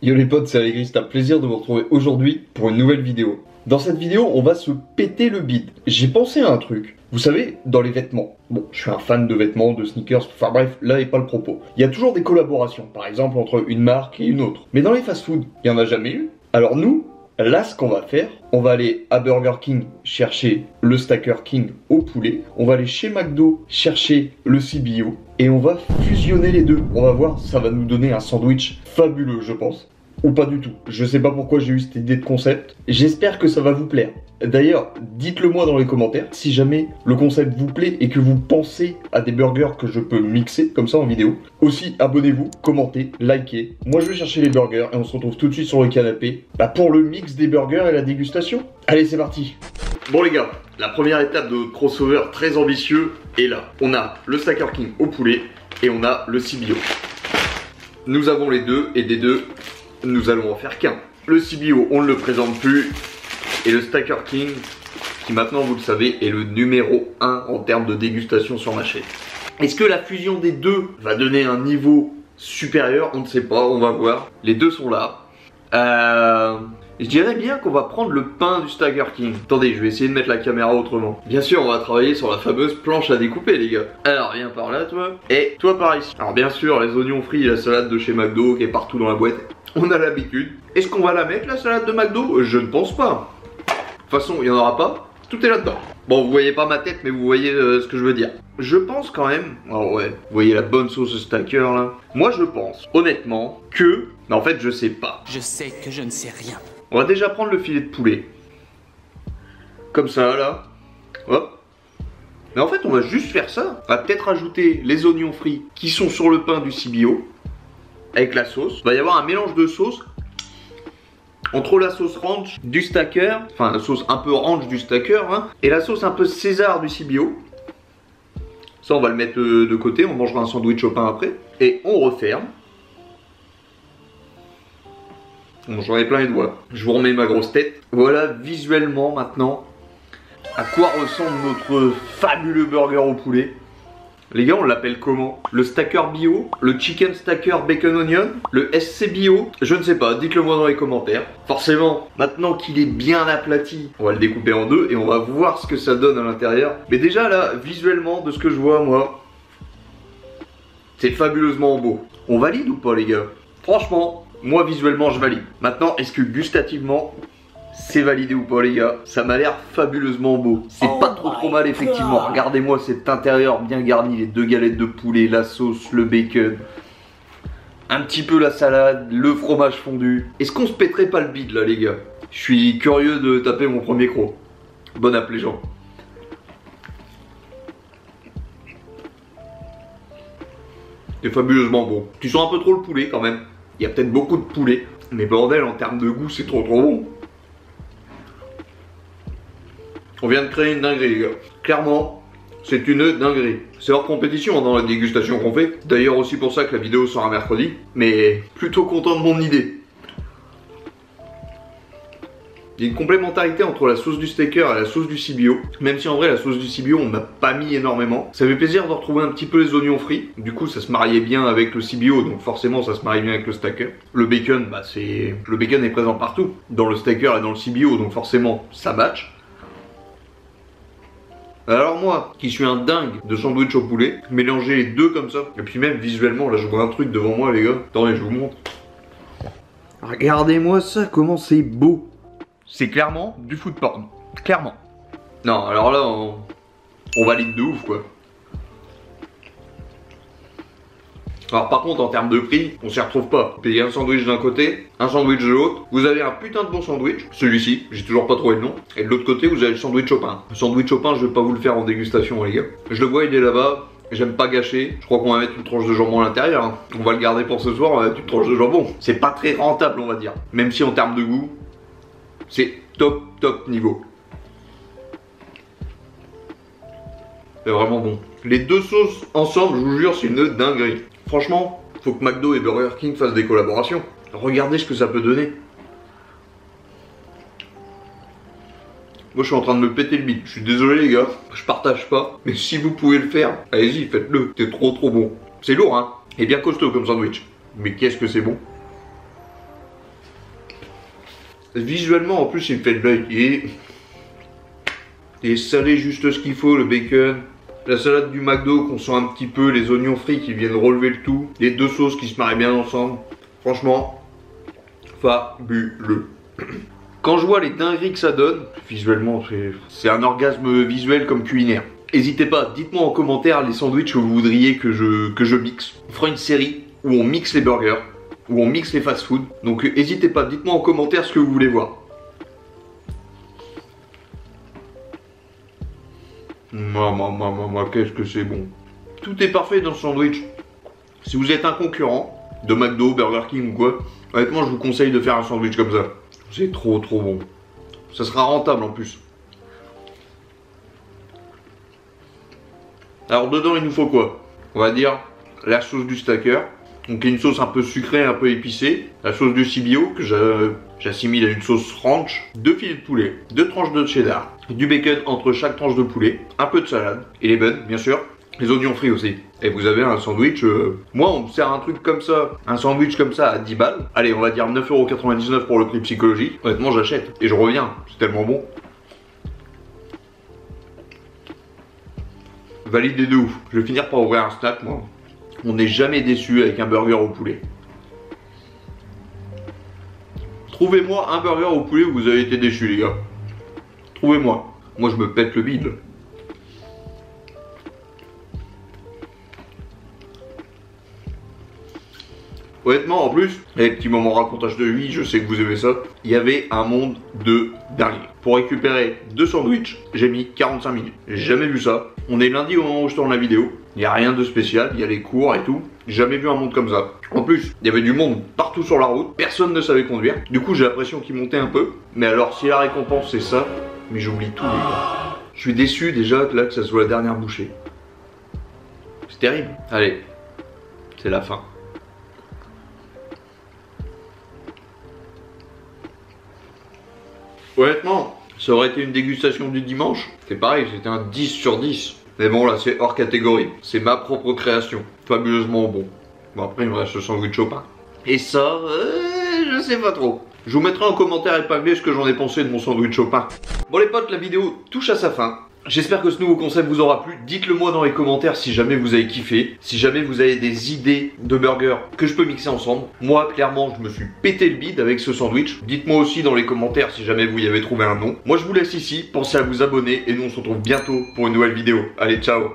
Yo les potes, c'est Allegri, c'est un plaisir de vous retrouver aujourd'hui pour une nouvelle vidéo. Dans cette vidéo, on va se péter le bide. J'ai pensé à un truc. Vous savez, dans les vêtements. Bon, je suis un fan de vêtements, de sneakers, enfin bref, là n'est pas le propos. Il y a toujours des collaborations, par exemple entre une marque et une autre. Mais dans les fast-food, il n'y en a jamais eu. Alors nous, là ce qu'on va faire, on va aller à Burger King chercher le Stacker King au poulet. On va aller chez McDo chercher le CBO. Et on va fusionner les deux. On va voir, ça va nous donner un sandwich fabuleux, je pense. Ou pas du tout. Je sais pas pourquoi j'ai eu cette idée de concept. J'espère que ça va vous plaire. D'ailleurs, dites-le moi dans les commentaires si jamais le concept vous plaît et que vous pensez à des burgers que je peux mixer comme ça en vidéo. Aussi, abonnez-vous, commentez, likez. Moi, je vais chercher les burgers et on se retrouve tout de suite sur le canapé pour le mix des burgers et la dégustation. Allez, c'est parti. Bon les gars, la première étape de notre crossover très ambitieux est là. On a le Stacker King au poulet et on a le CBO. Nous avons les deux et des deux, nous allons en faire qu'un. Le CBO, on ne le présente plus. Et le Stacker King, qui maintenant vous le savez, est le numéro 1 en termes de dégustation sur ma chaîne. Est-ce que la fusion des deux va donner un niveau supérieur? On ne sait pas, on va voir. Les deux sont là. Je dirais bien qu'on va prendre le pain du Stacker King. Attendez, je vais essayer de mettre la caméra autrement. Bien sûr, on va travailler sur la fameuse planche à découper, les gars. Alors, viens par là, toi. Et toi, par ici. Alors, bien sûr, les oignons frits et la salade de chez McDo qui est partout dans la boîte. On a l'habitude. Est-ce qu'on va la mettre, la salade de McDo? Je ne pense pas. De toute façon, il n'y en aura pas. Tout est là-dedans. Bon, vous voyez pas ma tête, mais vous voyez ce que je veux dire. Je pense quand même... Oh ouais, vous voyez la bonne sauce Stacker, là. Moi, je pense, honnêtement, que... Mais en fait, je sais pas. Je sais que je ne sais rien. On va déjà prendre le filet de poulet. Comme ça, là. Hop. Mais en fait, on va juste faire ça. On va peut-être ajouter les oignons frits qui sont sur le pain du CBO. Avec la sauce. Il va y avoir un mélange de sauces. Entre la sauce ranch du Stacker, enfin la sauce un peu ranch du Stacker, hein, et la sauce un peu César du CBO. Ça, on va le mettre de côté. On mangera un sandwich au pain après. Et on referme. Bon, j'en ai plein les doigts. Je vous remets ma grosse tête. Voilà visuellement maintenant à quoi ressemble notre fabuleux burger au poulet. Les gars, on l'appelle comment? Le Stacker Bio? Le Chicken Stacker Bacon Onion? Le SC Bio? Je ne sais pas, dites-le moi dans les commentaires. Forcément, maintenant qu'il est bien aplati, on va le découper en deux et on va voir ce que ça donne à l'intérieur. Mais déjà là, visuellement, de ce que je vois moi, c'est fabuleusement beau. On valide ou pas les gars? Franchement, moi visuellement je valide. Maintenant, est-ce que gustativement c'est validé ou pas les gars? Ça m'a l'air fabuleusement beau. C'est pas trop mal effectivement. Regardez-moi cet intérieur bien garni. Les deux galettes de poulet, la sauce, le bacon. Un petit peu la salade, le fromage fondu. Est-ce qu'on se pèterait pas le bide là les gars? Je suis curieux de taper mon premier croc. Bon app les gens. C'est fabuleusement bon. Tu sens un peu trop le poulet quand même. Il y a peut-être beaucoup de poulet. Mais bordel, en termes de goût, c'est trop bon. On vient de créer une dinguerie, les gars. Clairement, c'est une dinguerie. C'est hors compétition dans la dégustation qu'on fait. D'ailleurs, aussi pour ça que la vidéo sera mercredi. Mais plutôt content de mon idée. Il y a une complémentarité entre la sauce du Stacker et la sauce du CBO. Même si en vrai, la sauce du CBO, on n'a pas mis énormément. Ça fait plaisir de retrouver un petit peu les oignons frits. Du coup, ça se mariait bien avec le CBO. Donc forcément, ça se marie bien avec le Stacker. Le bacon, le bacon est présent partout. Dans le Stacker et dans le CBO. Donc forcément, ça match. Alors moi, qui suis un dingue de sandwich au poulet, mélanger les deux comme ça, et puis même visuellement, là je vois un truc devant moi les gars, attendez je vous montre. Regardez-moi ça, comment c'est beau. C'est clairement du food porn, clairement. Non, alors là, on valide de ouf quoi. Alors par contre en termes de prix, on s'y retrouve pas. Vous payez un sandwich d'un côté, un sandwich de l'autre. Vous avez un putain de bon sandwich, celui-ci, j'ai toujours pas trouvé le nom. Et de l'autre côté vous avez le sandwich au pain. Le sandwich au pain je vais pas vous le faire en dégustation les gars. Je le vois il est là-bas, j'aime pas gâcher. Je crois qu'on va mettre une tranche de jambon à l'intérieur hein. On va le garder pour ce soir, on va mettre une tranche de jambon. C'est pas très rentable on va dire. Même si en termes de goût, c'est top niveau. C'est vraiment bon. Les deux sauces ensemble, je vous jure c'est une dinguerie. Franchement, faut que McDo et Burger King fassent des collaborations. Regardez ce que ça peut donner. Moi je suis en train de me péter le bide. Je suis désolé les gars, je partage pas. Mais si vous pouvez le faire, allez-y, faites-le. C'est trop bon. C'est lourd hein. Et bien costaud comme sandwich. Mais qu'est-ce que c'est bon. Visuellement, en plus, il me fait de l'œil. Et salé juste ce qu'il faut, le bacon. La salade du McDo qu'on sent un petit peu, les oignons frits qui viennent relever le tout. Les deux sauces qui se marient bien ensemble. Franchement, fabuleux. Quand je vois les dingueries que ça donne, visuellement, c'est un orgasme visuel comme culinaire. N'hésitez pas, dites-moi en commentaire les sandwichs que vous voudriez que je mixe. On fera une série où on mixe les burgers, où on mixe les fast-food. Donc n'hésitez pas, dites-moi en commentaire ce que vous voulez voir. Qu'est-ce que c'est bon. Tout est parfait dans ce sandwich. Si vous êtes un concurrent de McDo, Burger King ou quoi, honnêtement je vous conseille de faire un sandwich comme ça. C'est trop bon. Ça sera rentable en plus. Alors dedans il nous faut quoi? On va dire la sauce du stacker. Donc une sauce un peu sucrée, un peu épicée. La sauce du CBO que j'assimile à une sauce ranch. 2 filets de poulet, 2 tranches de cheddar, du bacon entre chaque tranche de poulet, un peu de salade et les buns bien sûr. Les oignons frits aussi. Et vous avez un sandwich, moi on me sert un truc comme ça, un sandwich comme ça à 10 balles. Allez, on va dire 9,99 € pour le prix psychologique. Honnêtement j'achète et je reviens, c'est tellement bon. Validé de ouf. Je vais finir par ouvrir un snack moi. On n'est jamais déçu avec un burger au poulet. Trouvez-moi un burger au poulet où vous avez été déçu les gars. Trouvez-moi. Moi je me pète le bide. Honnêtement, en plus, les petits moments racontage de vie, je sais que vous aimez ça. Il y avait un monde de dingue. Pour récupérer 2 sandwichs, j'ai mis 45 minutes. J'ai jamais vu ça. On est lundi au moment où je tourne la vidéo. Il n'y a rien de spécial, il y a les cours et tout. J'ai jamais vu un monde comme ça. En plus, il y avait du monde partout sur la route. Personne ne savait conduire. Du coup, j'ai l'impression qu'il montait un peu. Mais alors, si la récompense c'est ça, mais j'oublie tout les gars. Je suis déçu déjà que ça soit la dernière bouchée. C'est terrible. Allez, c'est la fin. Honnêtement, ça aurait été une dégustation du dimanche. C'est pareil, c'était un 10 sur 10. Mais bon là, c'est hors catégorie. C'est ma propre création. Fabuleusement bon. Bon après, il me reste le sandwich au pain. Et ça, je sais pas trop. Je vous mettrai en commentaire épinglé ce que j'en ai pensé de mon sandwich au pain. Bon les potes, la vidéo touche à sa fin. J'espère que ce nouveau concept vous aura plu. Dites-le moi dans les commentaires si jamais vous avez kiffé. Si jamais vous avez des idées de burgers que je peux mixer ensemble. Moi, clairement, je me suis pété le bide avec ce sandwich. Dites-moi aussi dans les commentaires si jamais vous y avez trouvé un nom. Moi, je vous laisse ici. Pensez à vous abonner et nous, on se retrouve bientôt pour une nouvelle vidéo. Allez, ciao!